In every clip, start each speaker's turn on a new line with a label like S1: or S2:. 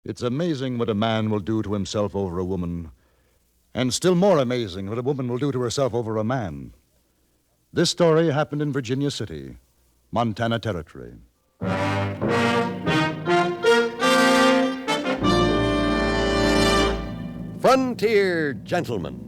S1: It's amazing what a man will do to himself over a woman, and still more amazing what a woman will do to herself over a man. This story happened in Virginia City, Montana Territory.
S2: Frontier Gentleman.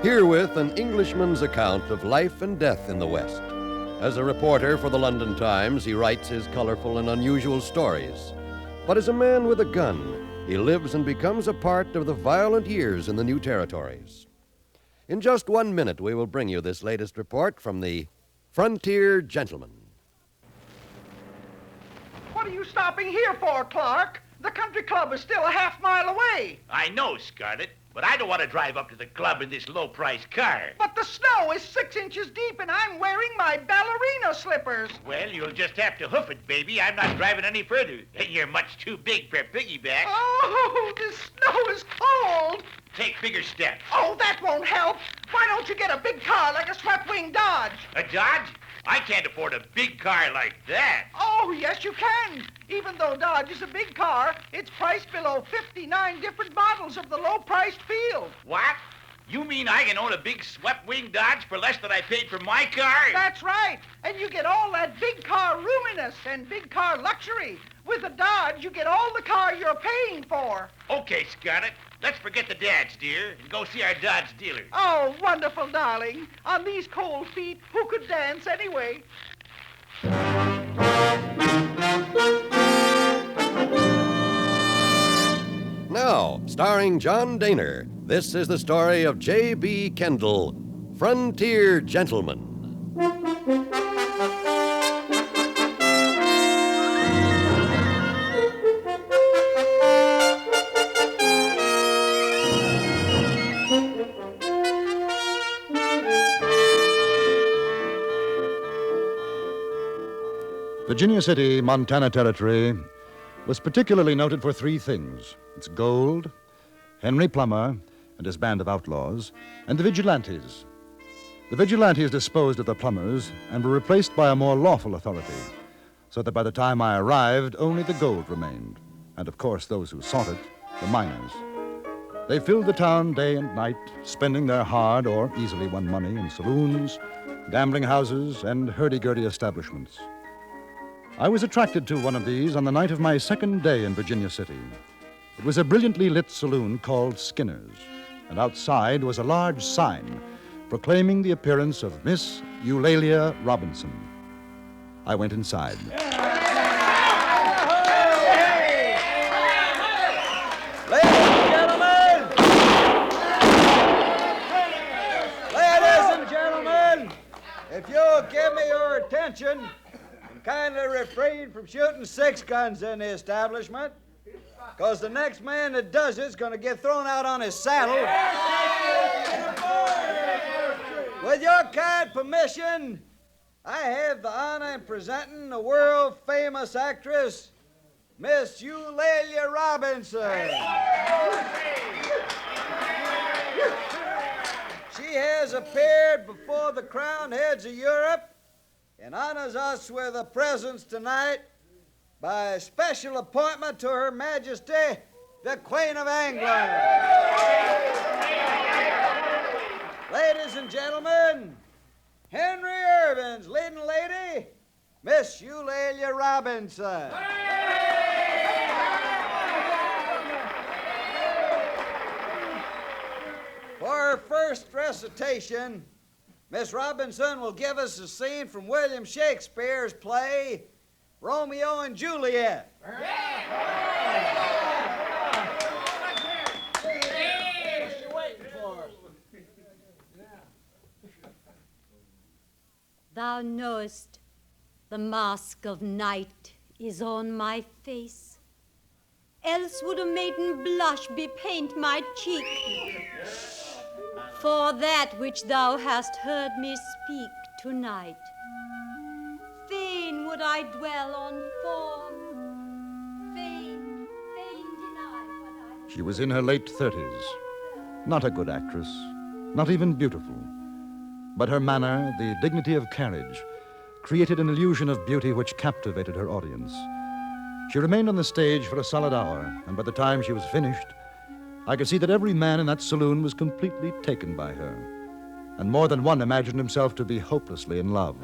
S2: Herewith an Englishman's account of life and death in the West. As a reporter for the London Times, he writes his colorful and unusual stories. But as a man with a gun, he lives and becomes a part of the violent years in the new territories. In just 1 minute, we will bring you this latest report from the Frontier Gentleman.
S3: What are you stopping here for, Clark? The country club is still a half-mile away.
S4: I know, Scarlett, but I don't want to drive up to the club in this low-priced car.
S3: But the snow is 6 inches deep, and I'm wearing my ballerina slippers.
S4: Well, you'll just have to hoof it, baby. I'm not driving any further. You're much too big for a piggyback.
S3: Oh, the snow is cold.
S4: Take bigger steps.
S3: Oh, that won't help. Why don't you get a big car like a swept-wing Dodge?
S4: A Dodge? I can't afford a big car like that.
S3: Oh, yes, you can. Even though Dodge is a big car, it's priced below 59 different models of the low-priced field.
S4: What? You mean I can own a big swept-wing Dodge for less than I paid for my car?
S3: That's right. And you get all that big car roominess and big car luxury. With a Dodge, you get all the car you're paying for.
S4: Okay, Scarlett. Let's forget the dads, dear, and go see our Dodge dealer.
S3: Oh, wonderful, darling. On these cold feet, who could dance anyway?
S2: Now, starring John Daner, this is the story of J.B. Kendall, Frontier Gentleman.
S1: Virginia City, Montana Territory, was particularly noted for three things: its gold, Henry Plummer and his band of outlaws, and the vigilantes. The vigilantes disposed of the Plumbers and were replaced by a more lawful authority, so that by the time I arrived, only the gold remained, and of course those who sought it, the miners. They filled the town day and night, spending their hard or easily won money in saloons, gambling houses, and hurdy-gurdy establishments. I was attracted to one of these on the night of my second day in Virginia City. It was a brilliantly lit saloon called Skinner's, and outside was a large sign proclaiming the appearance of Miss Eulalia Robinson. I went inside.
S5: Ladies and gentlemen, if you'll give me your attention, kindly refrain from shooting 6 guns in the establishment, because the next man that does it's going to get thrown out on his saddle. With your kind permission, I have the honor in presenting the world-famous actress, Miss Eulalia Robinson. She has appeared before the crowned heads of Europe and honors us with a presence tonight by a special appointment to Her Majesty, the Queen of England. Ladies and gentlemen, Henry Irving's leading lady, Miss Eulalia Robinson. For her first recitation, Miss Robinson will give us a scene from William Shakespeare's play, Romeo and Juliet.
S6: Thou knowest the mask of night is on my face, else would a maiden blush bepaint my cheek. For that which thou hast heard me speak tonight, fain would I dwell on form, fain
S1: She was in her late 30s. Not a good actress, not even beautiful. But her manner, the dignity of carriage, created an illusion of beauty which captivated her audience. She remained on the stage for a solid hour, and by the time she was finished, I could see that every man in that saloon was completely taken by her. And more than one imagined himself to be hopelessly in love.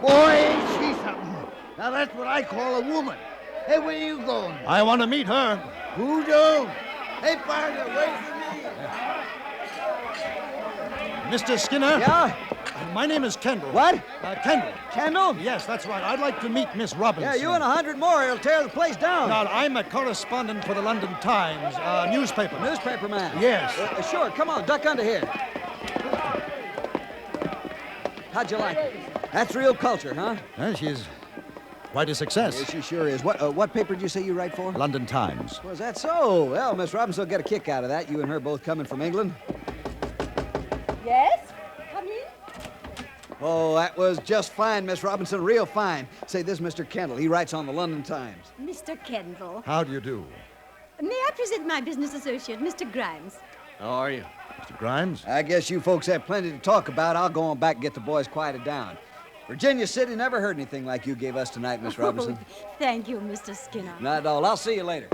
S7: Boy, ain't she something. Now that's what I call a woman. Hey, where you going?
S1: I want to meet her.
S7: Who don't? Hey, partner, wait for me.
S1: Mr. Skinner?
S5: Yeah?
S1: My name is Kendall.
S5: What?
S1: Kendall.
S5: Kendall?
S1: Yes, that's right. I'd like to meet Miss Robinson.
S5: Yeah, you and 100 more. It'll tear the place down.
S1: Now, I'm a correspondent for the London Times, newspaper.
S5: Newspaper man.
S1: Yes.
S5: Sure, come on, duck under here. How'd you like it? That's real culture, huh?
S1: She's quite a success.
S5: Yeah, she sure is. What paper did you say you write for?
S1: London Times.
S5: Was that so? Well, Miss Robinson will get a kick out of that. You and her both coming from England.
S6: Yes? Come in.
S5: Oh, that was just fine, Miss Robinson. Real fine. Say, this Mr. Kendall. He writes on the London Times.
S6: Mr. Kendall.
S1: How do you do?
S6: May I present my business associate, Mr. Grimes?
S2: How are you?
S1: Mr. Grimes?
S5: I guess you folks have plenty to talk about. I'll go on back and get the boys quieted down. Virginia City never heard anything like you gave us tonight, Miss Robinson.
S6: Oh, thank you, Mr. Skinner.
S5: Not at all. I'll see you later.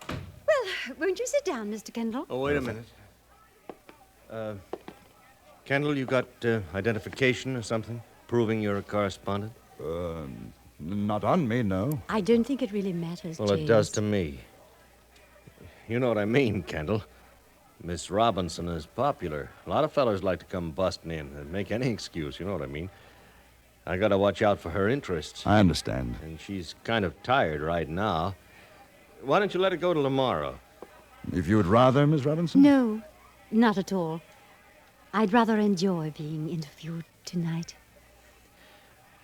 S6: Well, won't you sit down, Mr. Kendall?
S8: Oh, wait a minute. Kendall, you got identification or something? Proving you're a correspondent?
S1: Not on me, no.
S6: I don't think it really matters,
S8: Well,
S6: James.
S8: it does to me. You know what I mean, Kendall. Miss Robinson is popular. A lot of fellers like to come busting in and make any excuse, you know what I mean. I gotta watch out for her interests.
S1: I understand.
S8: And she's kind of tired right now. Why don't you let her go till tomorrow?
S1: If you would rather, Miss Robinson?
S6: No, not at all. I'd rather enjoy being interviewed tonight.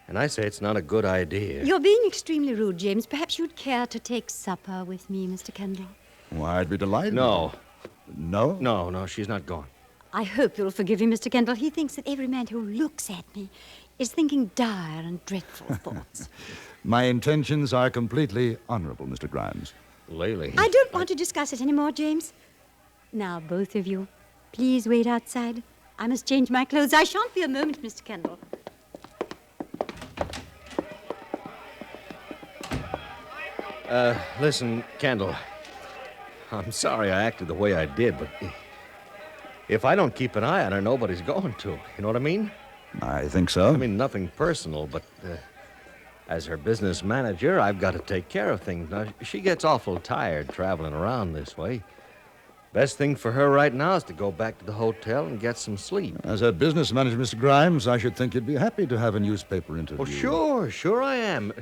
S8: And I say it's not a good idea.
S6: You're being extremely rude, James. Perhaps you'd care to take supper with me, Mr. Kendall.
S1: Why, I'd be delighted.
S8: No.
S1: No?
S8: No, she's not going.
S6: I hope you'll forgive him, Mr. Kendall. He thinks that every man who looks at me is thinking dire and dreadful thoughts.
S1: My intentions are completely honorable, Mr. Grimes.
S8: Lately.
S6: I don't want to discuss it anymore, James. Now, both of you, please wait outside. I must change my clothes. I shan't be a moment, Mr. Kendall.
S8: Listen, Kendall. I'm sorry I acted the way I did, but if I don't keep an eye on her, nobody's going to. You know what I mean?
S1: I think so.
S8: I mean, nothing personal, but as her business manager, I've got to take care of things. Now, she gets awful tired traveling around this way. Best thing for her right now is to go back to the hotel and get some sleep.
S1: As a business manager, Mr. Grimes, I should think you'd be happy to have a newspaper interview.
S8: Oh, sure I am.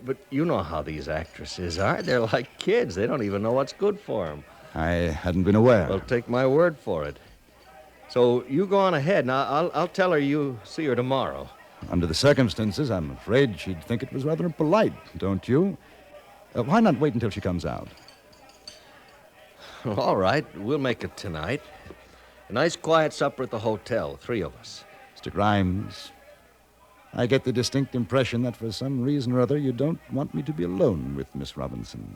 S8: But you know how these actresses are. They're like kids. They don't even know what's good for them.
S1: I hadn't been aware.
S8: Well, take my word for it. So you go on ahead. Now, I'll tell her you see her tomorrow.
S1: Under the circumstances, I'm afraid she'd think it was rather impolite, don't you? Why not wait until she comes out?
S8: All right, we'll make it tonight. A nice quiet supper at the hotel, 3 of us.
S1: Mr. Grimes, I get the distinct impression that for some reason or other you don't want me to be alone with Miss Robinson.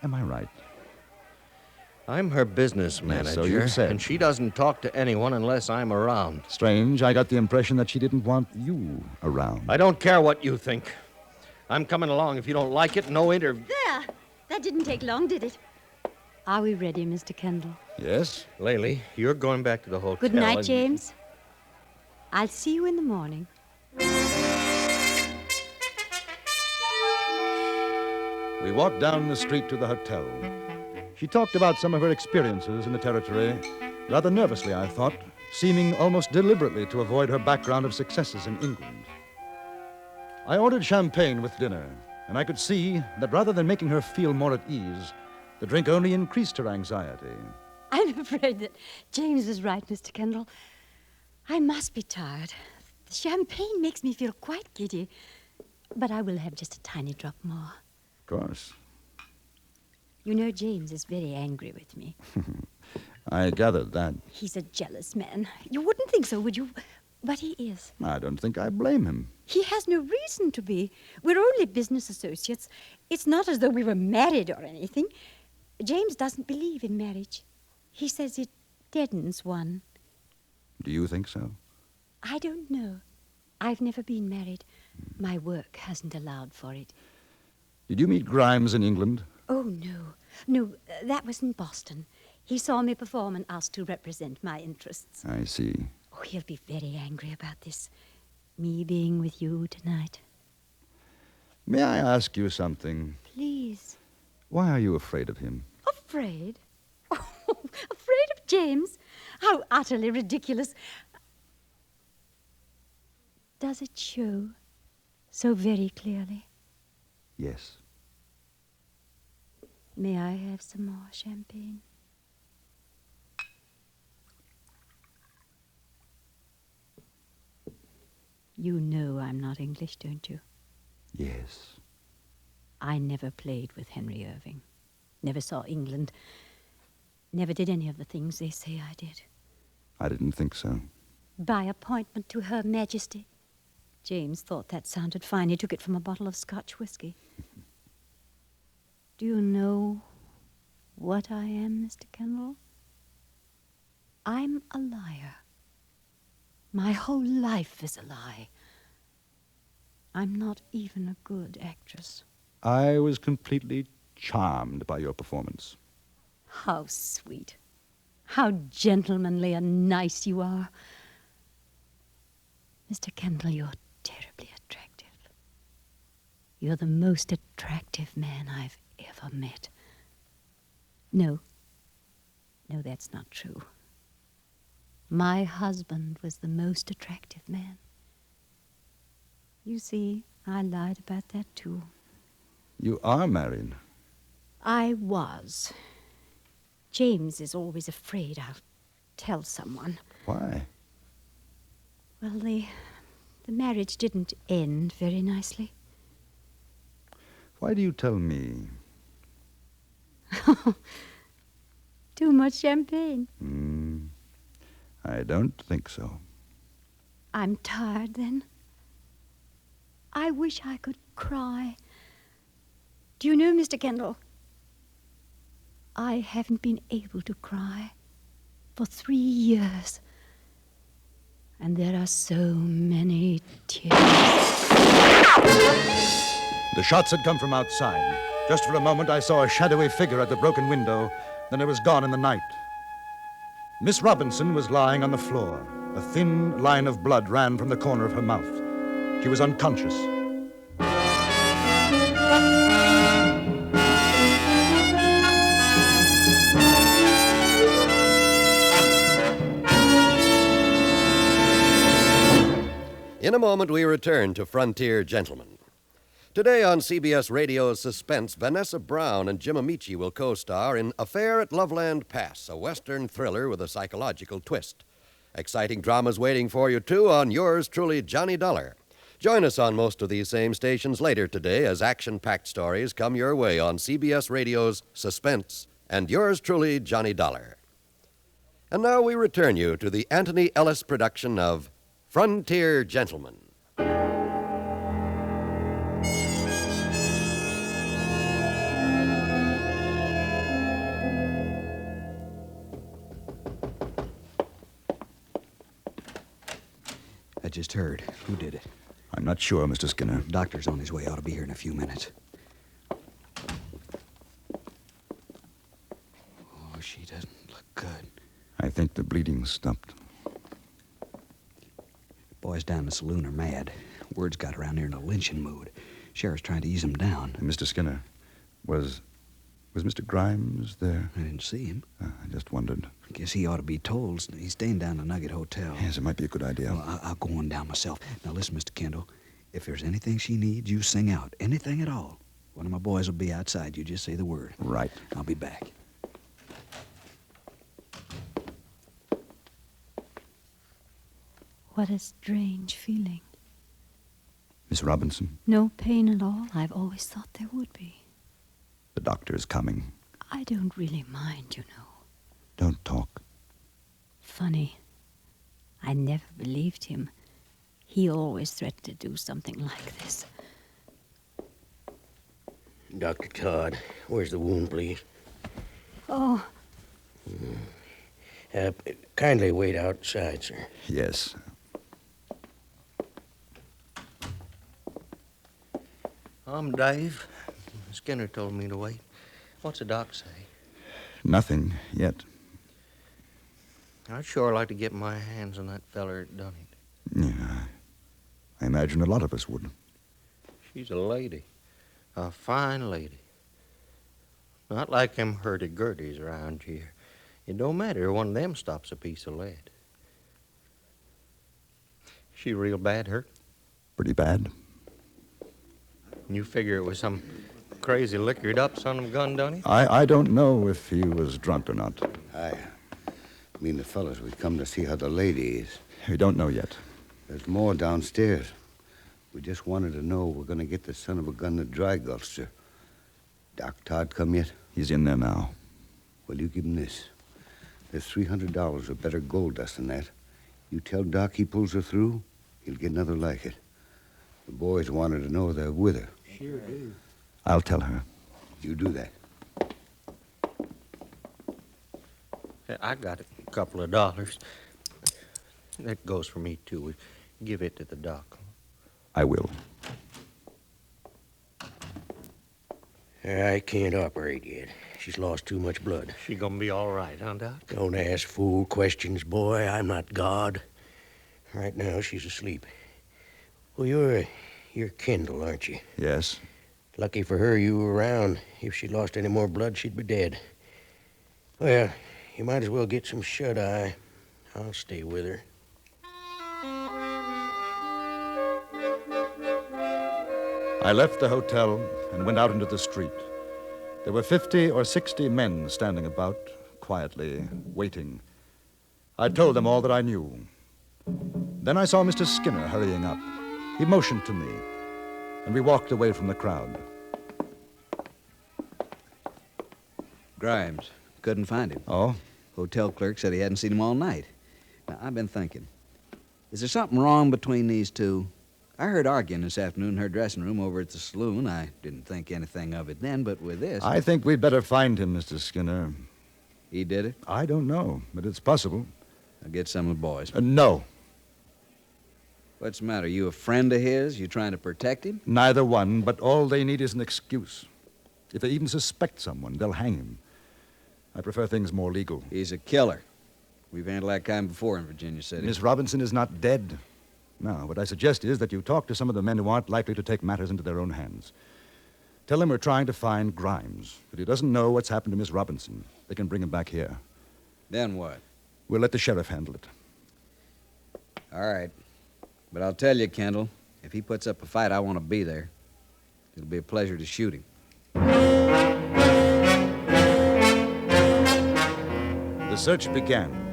S1: Am I right?
S8: I'm her business manager,
S1: so you said.
S8: And she doesn't talk to anyone unless I'm around.
S1: Strange, I got the impression that she didn't want you around.
S8: I don't care what you think. I'm coming along. If you don't like it, no interview.
S6: There! That didn't take long, did it? Are we ready, Mr. Kendall?
S1: Yes?
S8: Laylee, you're going back to the hotel.
S6: Good night,
S8: and-
S6: James. I'll see you in the morning.
S1: We walked down the street to the hotel. She talked about some of her experiences in the territory, rather nervously, I thought, seeming almost deliberately to avoid her background of successes in England. I ordered champagne with dinner, and I could see that rather than making her feel more at ease, the drink only increased her anxiety.
S6: I'm afraid that James was right, Mr. Kendall. I must be tired. The champagne makes me feel quite giddy, but I will have just a tiny drop more.
S1: Of course.
S6: You know, James is very angry with me.
S1: I gathered that.
S6: He's a jealous man. You wouldn't think so, would you? But he is.
S1: I don't think I blame him.
S6: He has no reason to be. We're only business associates. It's not as though we were married or anything. James doesn't believe in marriage. He says it deadens one.
S1: Do you think so?
S6: I don't know. I've never been married. My work hasn't allowed for it.
S1: Did you meet Grimes in England?
S6: Oh, no. No, that was in Boston. He saw me perform and asked to represent my interests.
S1: I see.
S6: Oh, he'll be very angry about this. Me being with you tonight.
S1: May I ask you something?
S6: Please.
S1: Why are you afraid of him?
S6: Afraid? Oh, afraid of James? How utterly ridiculous. Does it show so very clearly?
S1: Yes.
S6: May I have some more champagne? You know I'm not English, don't you?
S1: Yes.
S6: I never played with Henry Irving. Never saw England. Never did any of the things they say I did.
S1: I didn't think so.
S6: By appointment to Her Majesty. James thought that sounded fine. He took it from a bottle of Scotch whiskey. Do you know what I am, Mr. Kendall? I'm a liar. My whole life is a lie. I'm not even a good actress.
S1: I was completely charmed by your performance.
S6: How sweet. How gentlemanly and nice you are. Mr. Kendall, you're terribly attractive. You're the most attractive man I've ever met. No, that's not true. My husband was the most attractive man. You see, I lied about that, too.
S1: You are married.
S6: I was. James is always afraid I'll tell someone.
S1: Why?
S6: Well, the marriage didn't end very nicely.
S1: Why do you tell me?
S6: Too much champagne.
S1: I don't think so.
S6: I'm tired, then. I wish I could cry. Do you know, Mr. Kendall, I haven't been able to cry for 3 years. And there are so many tears.
S1: The shots had come from outside. Just for a moment, I saw a shadowy figure at the broken window. Then it was gone in the night. Miss Robinson was lying on the floor. A thin line of blood ran from the corner of her mouth. She was unconscious.
S2: In a moment, we return to Frontier Gentlemen. Today on CBS Radio's Suspense, Vanessa Brown and Jim Amici will co-star in Affair at Loveland Pass, a Western thriller with a psychological twist. Exciting dramas waiting for you, too, on yours truly, Johnny Dollar. Join us on most of these same stations later today as action-packed stories come your way on CBS Radio's Suspense and yours truly, Johnny Dollar. And now we return you to the Anthony Ellis production of Frontier Gentlemen.
S9: I just heard. Who did it?
S1: I'm not sure, Mr. Skinner.
S9: Doctor's on his way. Ought to be here in a few minutes. Oh, she doesn't look good.
S1: I think the bleeding's stopped.
S9: Boys down in the saloon are mad. Word's got around here in a lynching mood. Sheriff's trying to ease them down.
S1: Mr. Skinner, was Mr. Grimes there?
S9: I didn't see him.
S1: I just wondered.
S9: I guess he ought to be told. He's staying down the Nugget Hotel.
S1: Yes, it might be a good idea.
S9: Well, I'll go on down myself. Now, listen, Mr. Kendall. If there's anything she needs, you sing out. Anything at all. One of my boys will be outside. You just say the word.
S1: Right.
S9: I'll be back.
S6: What a strange feeling.
S1: Miss Robinson,
S6: No pain at all. I've always thought there would be.
S1: the doctor is coming.
S6: I don't really mind, you know.
S1: Don't talk.
S6: Funny. I never believed him. He always threatened to do something like this.
S10: Dr. Todd, where's the wound, please?
S6: Oh,
S10: Kindly wait outside, sir.
S1: Yes.
S8: I'm Dave. Skinner told me to wait. What's the doc say?
S1: Nothing yet.
S8: I'd sure like to get my hands on that feller that done it.
S1: Yeah. I imagine a lot of us would.
S8: She's a lady. A fine lady. Not like them hurdy-gurdies around here. It don't matter. One of them stops a piece of lead. She real bad hurt?
S1: Pretty bad.
S8: You figure it was some crazy liquored up son of a gun done it?
S1: I don't know if he was drunk or not.
S7: I mean the fellas, we come to see how the lady is.
S1: We don't know yet.
S7: There's more downstairs. We just wanted to know we're going to get the son of a gun that dry gulched her. Doc Todd come yet?
S1: He's in there now.
S7: Well, you give him this. There's $300 or better gold dust than that. You tell Doc he pulls her through, he'll get another like it. The boys wanted to know they're with her.
S9: Sure do.
S1: I'll tell her.
S7: You do that.
S8: I got a couple of dollars. That goes for me, too. Give it to the doc.
S1: I will.
S10: I can't operate yet. She's lost too much blood.
S8: She gonna be all right, huh, Doc?
S10: Don't ask fool questions, boy. I'm not God. Right now, she's asleep. Well, you're Kendall, aren't you?
S1: Yes.
S10: Lucky for her you were around. If she lost any more blood, she'd be dead. Well, you might as well get some shut-eye. I'll stay with her.
S1: I left the hotel and went out into the street. There were 50 or 60 men standing about, quietly, waiting. I told them all that I knew. Then I saw Mr. Skinner hurrying up. He motioned to me, and we walked away from the crowd.
S9: Grimes. Couldn't find him.
S1: Oh?
S9: Hotel clerk said he hadn't seen him all night. Now, I've been thinking. Is there something wrong between these two? I heard arguing this afternoon in her dressing room over at the saloon. I didn't think anything of it then, but with this...
S1: I think we'd better find him, Mr. Skinner.
S9: He did it?
S1: I don't know, but it's possible.
S9: I'll get some of the boys.
S1: No.
S9: What's the matter? You a friend of his? You trying to protect him?
S1: Neither one, but all they need is an excuse. If they even suspect someone, they'll hang him. I prefer things more legal.
S9: He's a killer. We've handled that kind before in Virginia City.
S1: Miss Robinson is not dead. Now, what I suggest is that you talk to some of the men who aren't likely to take matters into their own hands. Tell them we're trying to find Grimes. If he doesn't know what's happened to Miss Robinson, they can bring him back here.
S9: Then what?
S1: We'll let the sheriff handle it.
S9: All right. But I'll tell you, Kendall, if he puts up a fight, I want to be there. It'll be a pleasure to shoot him.
S1: The search began.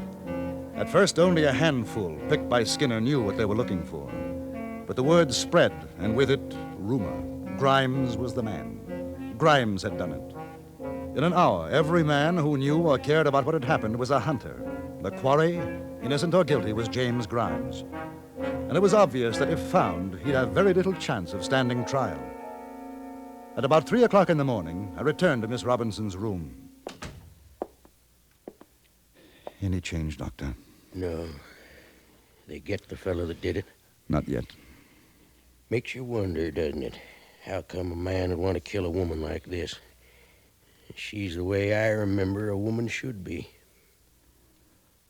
S1: At first, only a handful, picked by Skinner, knew what they were looking for. But the word spread, and with it, rumor. Grimes was the man. Grimes had done it. In an hour, every man who knew or cared about what had happened was a hunter. The quarry, innocent or guilty, was James Grimes. And it was obvious that if found, he'd have very little chance of standing trial. At about 3 o'clock in the morning, I returned to Miss Robinson's room. Any change, Doctor?
S10: No. They get the fellow that did it?
S1: Not yet.
S10: Makes you wonder, doesn't it? How come a man would want to kill a woman like this? She's the way I remember a woman should be.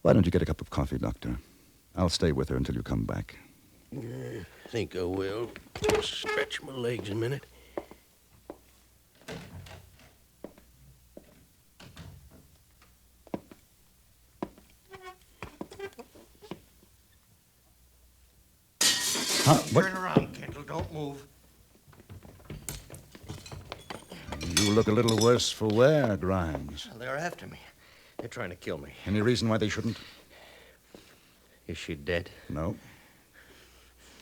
S1: Why don't you get a cup of coffee, Doctor? I'll stay with her until you come back.
S10: I think I will. Stretch my legs a minute.
S1: Huh? What?
S4: Turn around, Kendall. Don't move.
S1: You look a little worse for wear, Grimes.
S8: They're after me. They're trying to kill me.
S1: Any reason why they shouldn't?
S8: Is she dead?
S1: No.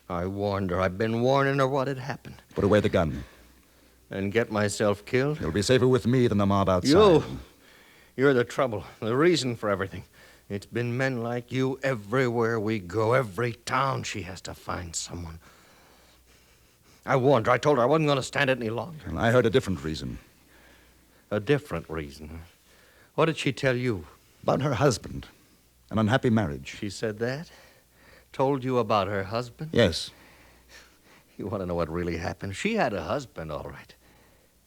S8: I warned her. I've been warning her what had happened.
S1: Put away the gun.
S8: And get myself killed?
S1: You'll be safer with me than the mob outside.
S8: You're the trouble, the reason for everything. It's been men like you everywhere we go. Every town she has to find someone. I warned her. I told her I wasn't going to stand it any longer.
S1: And I heard a different reason.
S8: A different reason? What did she tell you?
S1: About her husband. An unhappy marriage.
S8: She said that? Told you about her husband?
S1: Yes.
S8: You want to know what really happened? She had a husband, all right.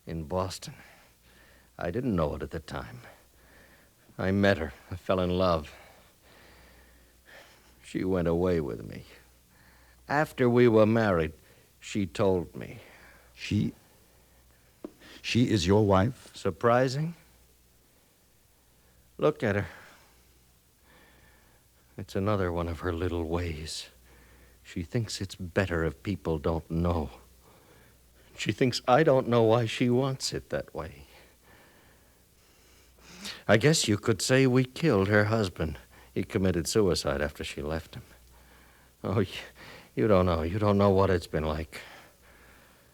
S8: In Boston. I didn't know it at the time. I met her. I fell in love. She went away with me. After we were married, she told me.
S1: She is your wife?
S8: Surprising? Look at her. It's another one of her little ways. She thinks it's better if people don't know. She thinks I don't know why she wants it that way. I guess you could say we killed her husband. He committed suicide after she left him. Oh, you don't know. You don't know what it's been like.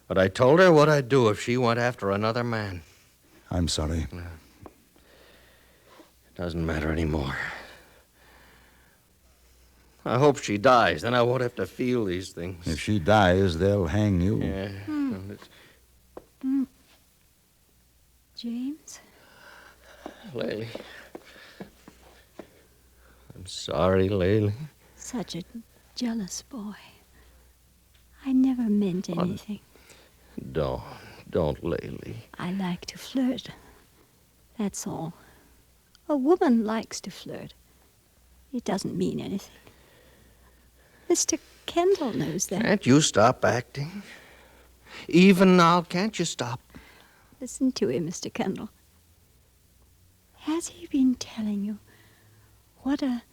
S8: But I told her what I'd do if she went after another man.
S1: I'm sorry.
S8: It doesn't matter anymore. I hope she dies. Then I won't have to feel these things.
S1: If she dies, they'll hang you.
S8: Yeah.
S6: James?
S8: Laylee. I'm sorry, Laylee.
S6: Such a jealous boy. I never meant anything.
S8: Don't, Laylee.
S6: I like to flirt. That's all. A woman likes to flirt. It doesn't mean anything. Mr. Kendall knows that.
S8: Can't you stop acting? Even now, can't you stop?
S6: Listen to him, Mr. Kendall. Has he been telling you what a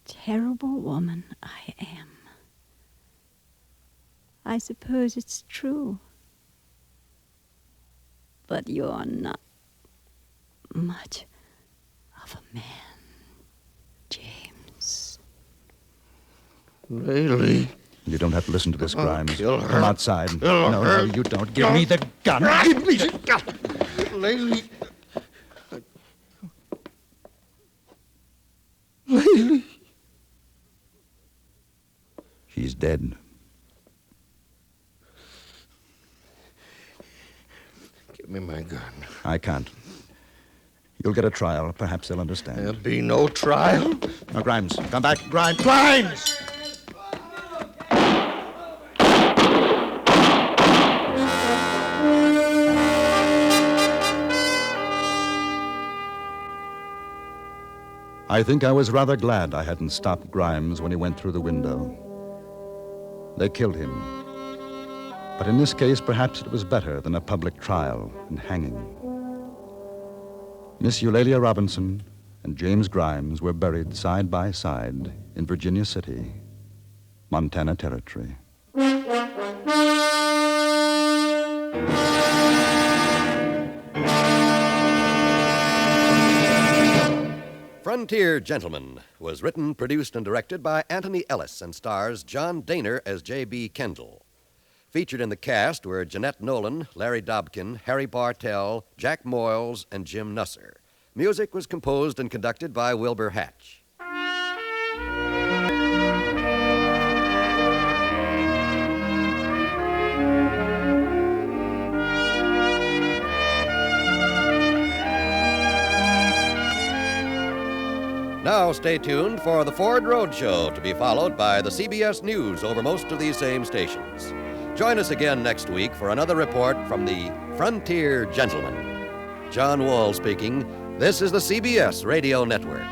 S6: terrible woman I am? I suppose it's true. But you're not much of a man, James.
S8: Laylee.
S1: You don't have to listen to this, Grimes.
S8: Kill her.
S1: Come outside.
S8: Kill
S1: No,
S8: her.
S1: you don't. Give me the gun. Give me the gun.
S8: Laylee. Laylee.
S1: She's dead.
S8: Give me my gun.
S1: I can't. You'll get a trial. Perhaps they'll understand.
S8: There'll be no trial.
S1: Now, Grimes, come back. Grimes! I think I was rather glad I hadn't stopped Grimes when he went through the window. They killed him. But in this case, perhaps it was better than a public trial and hanging. Miss Eulalia Robinson and James Grimes were buried side by side in Virginia City, Montana Territory.
S2: Frontier Gentlemen was written, produced, and directed by Anthony Ellis and stars John Daner as J.B. Kendall. Featured in the cast were Jeanette Nolan, Larry Dobkin, Harry Bartell, Jack Moyles, and Jim Nusser. Music was composed and conducted by Wilbur Hatch. Now stay tuned for the Ford Road Show, to be followed by the CBS News over most of these same stations. Join us again next week for another report from the Frontier Gentlemen. John Wall speaking. This is the CBS Radio Network.